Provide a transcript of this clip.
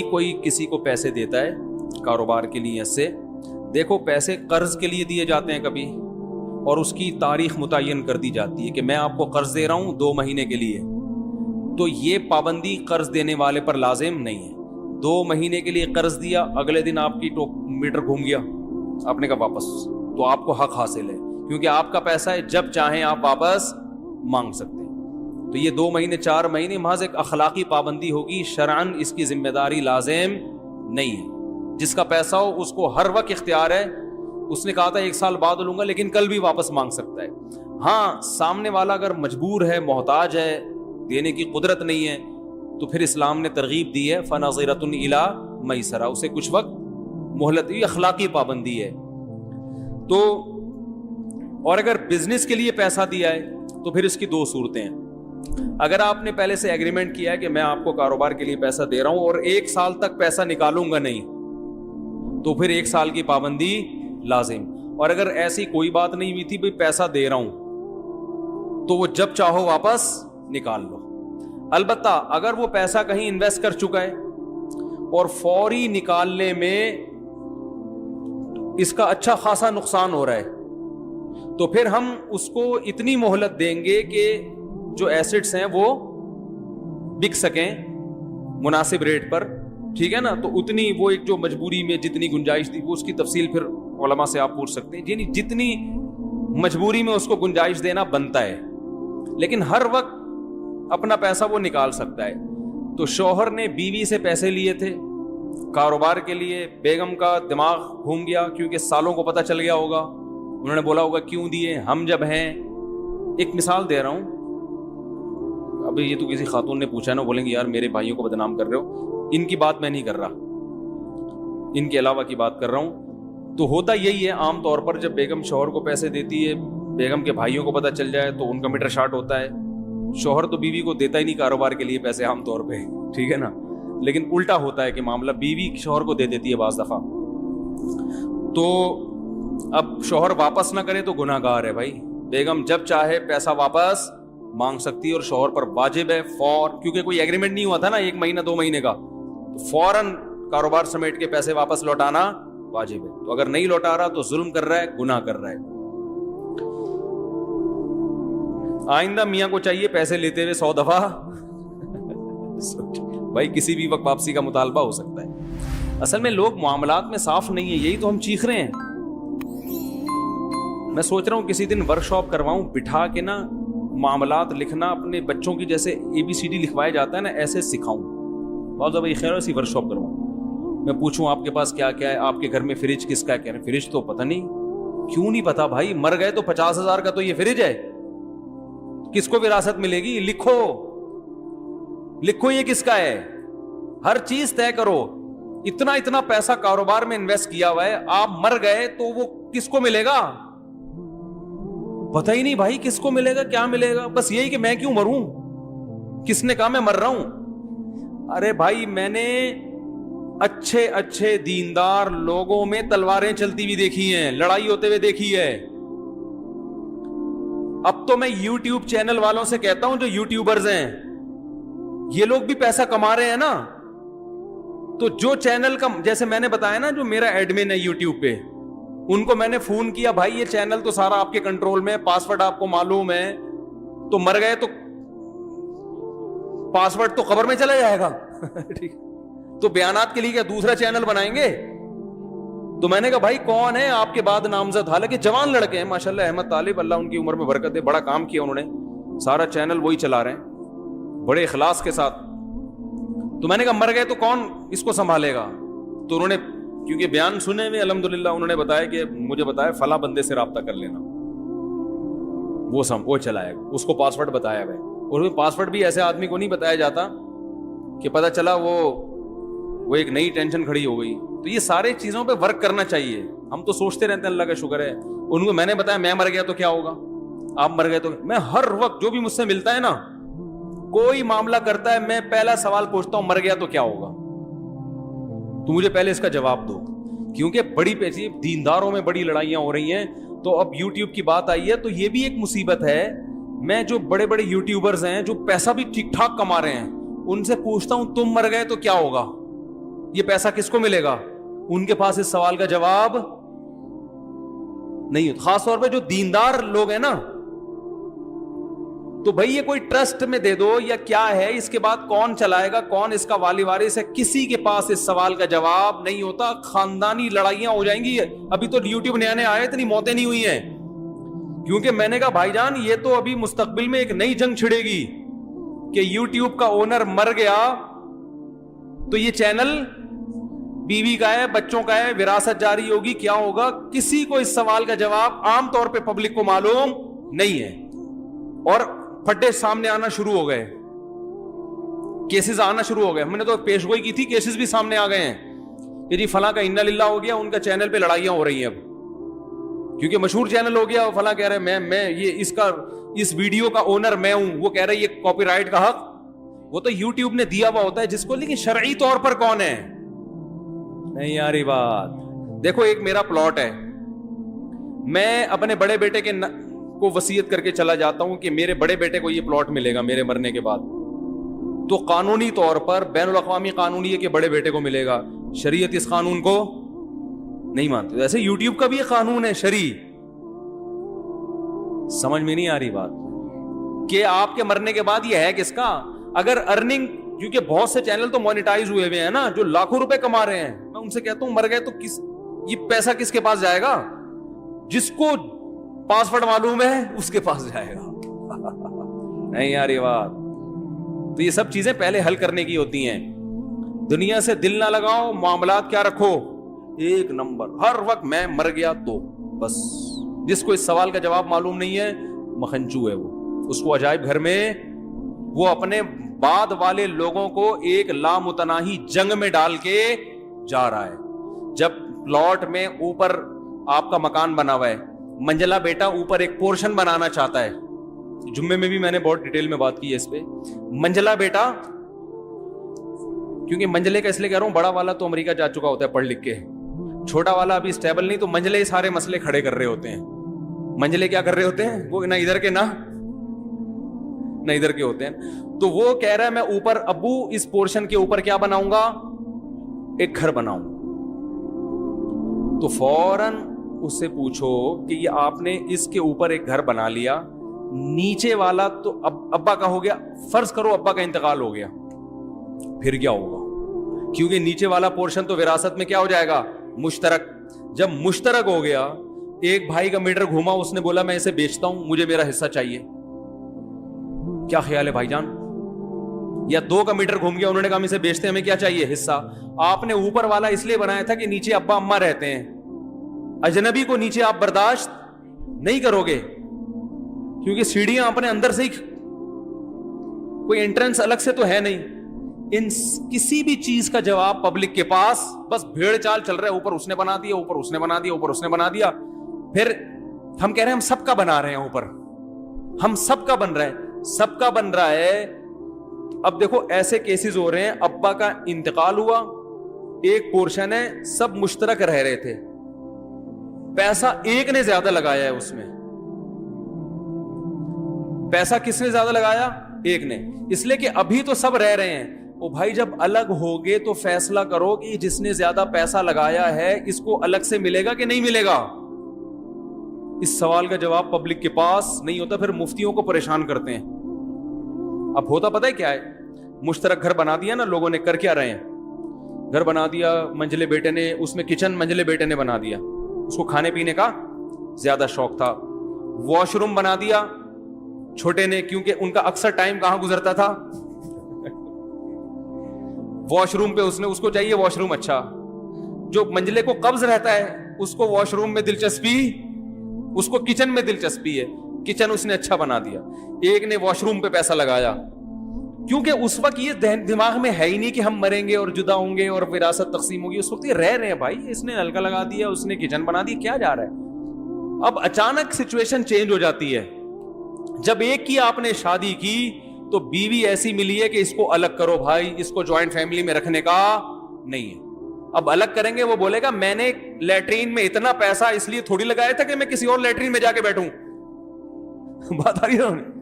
کوئی کسی کو پیسے دیتا ہے کاروبار کی نیت سے، دیکھو پیسے قرض کے لیے دیے جاتے ہیں کبھی، اور اس کی تاریخ متعین کر دی جاتی ہے کہ میں آپ کو قرض دے رہا ہوں 2 مہینے کے لیے، تو یہ پابندی قرض دینے والے پر لازم نہیں ہے۔ 2 مہینے کے لیے قرض دیا، اگلے دن آپ کی میٹر گھوم گیا، آپ نے کہا واپس، تو آپ کو حق حاصل ہے کیونکہ آپ کا پیسہ ہے، جب چاہیں آپ واپس مانگ سکتے ہیں۔ تو یہ 2 مہینے 4 مہینے محض ایک اخلاقی پابندی ہوگی، شرعاً اس کی ذمہ داری لازم نہیں ہے۔ جس کا پیسہ ہو اس کو ہر وقت اختیار ہے، اس نے کہا تھا 1 سال بعد لوں گا لیکن کل بھی واپس مانگ سکتا ہے۔ ہاں سامنے والا اگر مجبور ہے، محتاج ہے، دینے کی قدرت نہیں ہے، تو پھر اسلام نے ترغیب دی ہے فنظرۃ الی میسرہ، اسے کچھ وقت مہلت، یہ اخلاقی پابندی ہے۔ تو اور اگر بزنس کے لیے پیسہ دیا ہے تو پھر اس کی 2 صورتیں ہیں۔ اگر آپ نے پہلے سے ایگریمنٹ کیا ہے کہ میں آپ کو کاروبار کے لیے پیسہ دے رہا ہوں اور 1 سال تک پیسہ نکالوں گا نہیں، تو پھر 1 سال کی پابندی لازم۔ اور اگر ایسی کوئی بات نہیں ہوئی تھی بھئی پیسہ دے رہا ہوں، تو وہ جب چاہو واپس نکال لو۔ البتہ اگر وہ پیسہ کہیں انویسٹ کر چکا ہے اور فوری نکالنے میں اس کا اچھا خاصا نقصان ہو رہا ہے، تو پھر ہم اس کو اتنی مہلت دیں گے کہ جو ایسٹس ہیں وہ بک سکیں مناسب ریٹ پر، ٹھیک ہے نا؟ تو اتنی وہ ایک جو مجبوری میں جتنی گنجائش تھی، وہ اس کی تفصیل پھر علماء سے آپ پوچھ سکتے ہیں، یعنی جتنی مجبوری میں اس کو گنجائش دینا بنتا ہے، لیکن ہر وقت اپنا پیسہ وہ نکال سکتا ہے۔ تو شوہر نے بیوی سے پیسے لیے تھے کاروبار کے لیے، بیگم کا دماغ گھوم گیا کیونکہ سالوں کو پتہ چل گیا ہوگا، انہوں نے بولا ہوگا کیوں دیے، ہم جب ہیں، ایک مثال دے رہا ہوں، ابھی یہ تو کسی خاتون نے پوچھا نا، بولیں گے یار میرے بھائیوں کو بدنام کر رہے ہو، ان کی بات میں نہیں کر رہا، ان کے علاوہ کی بات کر رہا ہوں۔ تو ہوتا یہی ہے عام طور پر، جب بیگم شوہر کو پیسے دیتی ہے، بیگم کے بھائیوں کو پتہ چل جائے تو ان کا میٹر شارٹ ہوتا ہے۔ شوہر تو بیوی کو دیتا ہی نہیں کاروبار کے لیے پیسے عام طور پہ، ٹھیک ہے نا، لیکن الٹا ہوتا ہے کہ معاملہ بیوی شوہر کو دے دیتی ہے بعض دفعہ۔ تو اب شوہر واپس نہ کرے تو گناہ گار ہے بھائی، بیگم جب چاہے پیسہ واپس مانگ سکتی ہے، اور شوہر پر واجب ہے کیونکہ کوئی ایگریمنٹ نہیں ہوا تھا نا 1 مہینہ 2 مہینے کا، تو فوراً کاروبار سمیٹ کے پیسے واپس لوٹانا واجب ہے۔ تو اگر نہیں لوٹا رہا تو ظلم کر رہا ہے، گناہ کر رہا ہے۔ آئندہ میاں کو چاہیے پیسے لیتے ہوئے 100 دفعہ بھائی کسی بھی وقت واپسی کا مطالبہ ہو سکتا ہے۔ اصل میں لوگ معاملات میں صاف نہیں ہیں، یہی تو ہم چیخ رہے ہیں۔ میں سوچ رہا ہوں کسی دن ورک شاپ کرواؤں، بٹھا کے نا معاملات لکھنا اپنے بچوں کی جیسے ABCD لکھوایا جاتا ہے نا، ایسے سکھاؤں۔ بہت بھائی خیر ایسی ورک شاپ کرواؤں، میں پوچھوں آپ کے پاس کیا کیا ہے، آپ کے گھر میں فریج کس کا ہے، کہہ رہے ہیں فریج تو پتہ نہیں۔ کیوں نہیں پتا بھائی؟ مر گئے تو 50,000 کا تو یہ فریج ہے، کس کو وراثت ملے گی؟ لکھو لکھو یہ کس کا ہے، ہر چیز طے کرو۔ اتنا پیسہ کاروبار میں انویسٹ کیا ہوا ہے، آپ مر گئے تو وہ کس کو ملے گا؟ پتہ ہی نہیں بھائی کس کو ملے گا، کیا ملے گا، بس یہی کہ میں کیوں مروں، کس نے کہا میں مر رہا ہوں؟ ارے بھائی میں نے اچھے دیندار لوگوں میں تلواریں چلتی ہوئی دیکھی ہیں، لڑائی ہوتے ہوئے دیکھی ہے۔ اب تو میں یوٹیوب چینل والوں سے کہتا ہوں جو یوٹیوبرز ہیں، یہ لوگ بھی پیسہ کما رہے ہیں نا، تو جو چینل کا، جیسے میں نے بتایا نا جو میرا ایڈمن ہے یوٹیوب پہ، ان کو میں نے فون کیا، بھائی یہ چینل تو سارا آپ کے کنٹرول میں، پاسورڈ آپ کو معلوم ہے، تو مر گئے تو پاسورڈ تو قبر میں چلا جائے گا ٹھیک، تو بیانات کے لیے کیا دوسرا چینل بنائیں گے؟ تو میں نے کہا بھائی کون ہے آپ کے بعد نامزد؟ حالانکہ جوان لڑکے ہیں ماشاءاللہ، احمد طالب، اللہ ان کی عمر میں برکت دے، بڑا کام کیا انہوں نے، سارا چینل وہی چلا رہے ہیں بڑے اخلاص کے ساتھ۔ تو میں نے کہا مر گئے تو کون اس کو سنبھالے گا؟ تو انہوں نے کیونکہ بیان سنے ہوئے الحمدللہ، انہوں نے بتایا کہ مجھے بتایا فلاں بندے سے رابطہ کر لینا، وہ چلائے گا، اس کو پاسورڈ بتایا گیا، اور پاسورڈ بھی ایسے آدمی کو نہیں بتایا جاتا کہ پتہ چلا وہ ایک نئی ٹینشن کھڑی ہو گئی۔ تو یہ سارے چیزوں پہ ورک کرنا چاہیے، ہم تو سوچتے رہتے ہیں اللہ کا شکر ہے، ان کو میں نے بتایا میں مر گیا تو کیا ہوگا، آپ مر گئے تو، میں ہر وقت جو بھی مجھ سے ملتا ہے نا، کوئی معاملہ کرتا ہے، میں پہلا سوال پوچھتا ہوں مر گیا تو کیا ہوگا، تو مجھے پہلے اس کا جواب دو، کیونکہ بڑی پیچیدہ دینداروں میں بڑی لڑائیاں ہو رہی ہیں۔ تو اب یوٹیوب کی بات آئی ہے تو یہ بھی ایک مصیبت ہے، میں جو بڑے بڑے یوٹیوبرز ہیں جو پیسہ بھی ٹھیک ٹھاک کما رہے ہیں، ان سے پوچھتا ہوں تم مر گئے تو کیا ہوگا، یہ پیسہ کس کو ملے گا؟ ان کے پاس اس سوال کا جواب نہیں ہوتا. خاص طور پہ جو دیندار لوگ ہیں نا, تو بھائی یہ کوئی ٹرسٹ میں دے دو یا کیا ہے, اس کے بعد کون چلائے گا, کون اس کا والی وارث ہے, کسی کے پاس اس سوال کا جواب نہیں ہوتا. خاندانی لڑائیاں ہو جائیں گی. ابھی تو یوٹیوب نیا نیا آیا, اتنی موتیں نہیں ہوئی ہیں, کیونکہ میں نے کہا بھائی جان یہ تو ابھی مستقبل میں ایک نئی جنگ چھڑے گی کہ یوٹیوب کا اونر مر گیا تو یہ چینل بیوی کا ہے, بچوں کا ہے, وراثت جاری ہوگی, کیا ہوگا؟ کسی کو اس سوال کا جواب عام طور پہ پبلک کو معلوم نہیں ہے. اور پھٹے سامنے آنا شروع ہو گئے, کیسز آنا شروع ہو گئے. ہم نے تو پیش گوئی کی تھی, کیسز بھی سامنے آ گئے ہیں کہ جی فلاں کا انا للہ ہو گیا, ان کا چینل پہ لڑائیاں ہو رہی ہیں اب, کیونکہ مشہور چینل ہو گیا. فلاں کہہ رہے میں یہ اس ویڈیو کا اونر میں ہوں, وہ کہہ رہے یہ کاپی رائٹ کا حق وہ تو یوٹیوب نے دیا ہوا ہوتا ہے جس کو, لیکن شرعی طور پر کون ہے؟ نہیں یاری بات. دیکھو ایک میرا پلاٹ ہے, میں اپنے بڑے بیٹے کے کو وصیت کر کے چلا جاتا ہوں کہ میرے بڑے بیٹے کو یہ پلاٹ ملے گا میرے مرنے کے بعد, تو قانونی طور پر بین الاقوامی قانون یہ کہ بڑے بیٹے کو ملے گا. شریعت اس قانون کو نہیں مانتے. ایسے یوٹیوب کا بھی ایک قانون ہے شرعی. سمجھ میں نہیں آ رہی بات کہ آپ کے مرنے کے بعد یہ ہے کس کا؟ اگر ارننگ, کیونکہ بہت سے چینل تو مونیٹائز ہوئے ہوئے ہیں نا, جو لاکھوں روپے کما رہے ہیں, میں ان سے کہتا ہوں مر گئے تو یہ پیسہ کس کے پاس جائے گا؟ جس کو پاسورڈ معلوم ہے اس کے پاس جائے گا. نہیں یار یہ بات, تو یہ سب چیزیں پہلے حل کرنے کی ہوتی ہیں. دنیا سے دل نہ لگاؤ, معاملات کیا رکھو ایک نمبر, ہر وقت میں مر گیا تو بس. جس کو اس سوال کا جواب معلوم نہیں ہے مکھنچو ہے وہ, اس کو عجائب گھر میں وہ اپنے بعد والے لوگوں کو ایک لامتناہی جنگ میں ڈال کے جا رہا ہے. جب پلاٹ میں اوپر آپ کا مکان بنا ہوا ہے, منجلہ بیٹا اوپر ایک پورشن بنانا چاہتا ہے, جمعے میں بھی میں نے بہت ڈیٹیل میں بات کی ہے اس پہ. منجلہ بیٹا, کیونکہ منجلے کا اس لیے کہہ رہا ہوں, بڑا والا تو امریکہ جا چکا ہوتا ہے پڑھ لکھ کے, چھوٹا والا ابھی اسٹیبل نہیں, تو منجلے سارے مسئلے کھڑے کر رہے ہوتے ہیں. منجلے کیا کر رہے ہوتے ہیں, وہ نہ ادھر کے نہ ادھر کے ہوتے ہیں. تو وہ کہہ رہا ہے میں اوپر ابو اس پورشن کے اوپر کیا بناؤں گا, ایک گھر بناؤں. تو فوراً اس سے پوچھو کہ یہ آپ نے اس کے اوپر ایک گھر بنا لیا, نیچے والا تو ابا کا ہو گیا, فرض کرو ابا کا انتقال ہو گیا, پھر کیا ہوگا؟ کیونکہ نیچے والا پورشن تو وراثت میں کیا ہو جائے گا, مشترک. جب مشترک ہو گیا, ایک بھائی کا میٹر گھوما, اس نے بولا میں اسے بیچتا ہوں, مجھے میرا حصہ چاہیے. کیا خیال ہے بھائی جان؟ یا دو کا میٹر گھوم گیا, انہوں نے کہا ہم اسے بیچتے ہیں, ہمیں کیا چاہیے, حصہ. آپ نے اوپر والا اس لیے بنایا تھا کہ نیچے ابا اما رہتے ہیں, اجنبی کو نیچے آپ برداشت نہیں کرو گے, کیونکہ سیڑھیاں اپنے اندر سے ہی, کوئی انٹرنس الگ سے تو ہے نہیں. ان کسی بھی چیز کا جواب پبلک کے پاس بس بھیڑ چال چل رہا ہے, اوپر اس نے بنا دیا, اوپر اس نے بنا دیا, اوپر اس نے بنا دیا. پھر ہم کہہ رہے ہیں ہم سب کا بنا رہے ہیں, اوپر ہم سب کا بن رہا ہے, سب کا بن رہا ہے. اب دیکھو ایسے کیسز ہو رہے ہیں, ابا کا انتقال ہوا, ایک پورشن ہے, سب مشترک رہ رہے تھے, پیسہ ایک نے زیادہ لگایا ہے اس میں. پیسہ کس نے زیادہ لگایا؟ ایک نے. اس لیے کہ ابھی تو سب رہ رہے ہیں. او بھائی جب الگ ہوگے تو فیصلہ کرو کہ جس نے زیادہ پیسہ لگایا ہے اس کو الگ سے ملے گا کہ نہیں ملے گا. اس سوال کا جواب پبلک کے پاس نہیں ہوتا, پھر مفتیوں کو پریشان کرتے ہیں. اب ہوتا پتہ ہے کیا ہے, مشترک گھر بنا دیا نا لوگوں نے, کر کیا رہے ہیں, گھر بنا دیا منجلے بیٹے نے, اس میں کچن منجلے بیٹے نے بنا دیا, اس کو کھانے پینے کا زیادہ شوق تھا. واش روم بنا دیا چھوٹے نے, کیونکہ ان کا اکثر ٹائم کہاں گزرتا تھا, واش روم پہ. اس کو چاہیے واش روم اچھا. جو منجلے کو قبض رہتا ہے اس کو واش روم میں دلچسپی, اس کو کچن میں دلچسپی ہے, کچن اس نے اچھا بنا دیا. ایک نے واش روم پہ پیسہ لگایا, کیونکہ اس وقت یہ دماغ میں ہے ہی نہیں کہ ہم مریں گے اور جدا ہوں گے اور وراثت تقسیم ہوگی. اس وقت یہ رہ رہے ہیں بھائی, اس نے نلکا لگا دیا, اس نے کچن بنا دی, کیا جا رہا ہے. اب اچانک سچویشن چینج ہو جاتی ہے. جب ایک کی آپ نے شادی کی تو بیوی ایسی ملی ہے کہ اس کو الگ کرو بھائی, اس کو جوائنٹ فیملی میں رکھنے کا نہیں ہے. اب الگ کریں گے, وہ بولے گا میں نے لیٹرین میں اتنا پیسہ اس لیے تھوڑی لگایا تھا کہ میں کسی اور لیٹرین میں جا کے بیٹھوں. بات آ رہی ہے.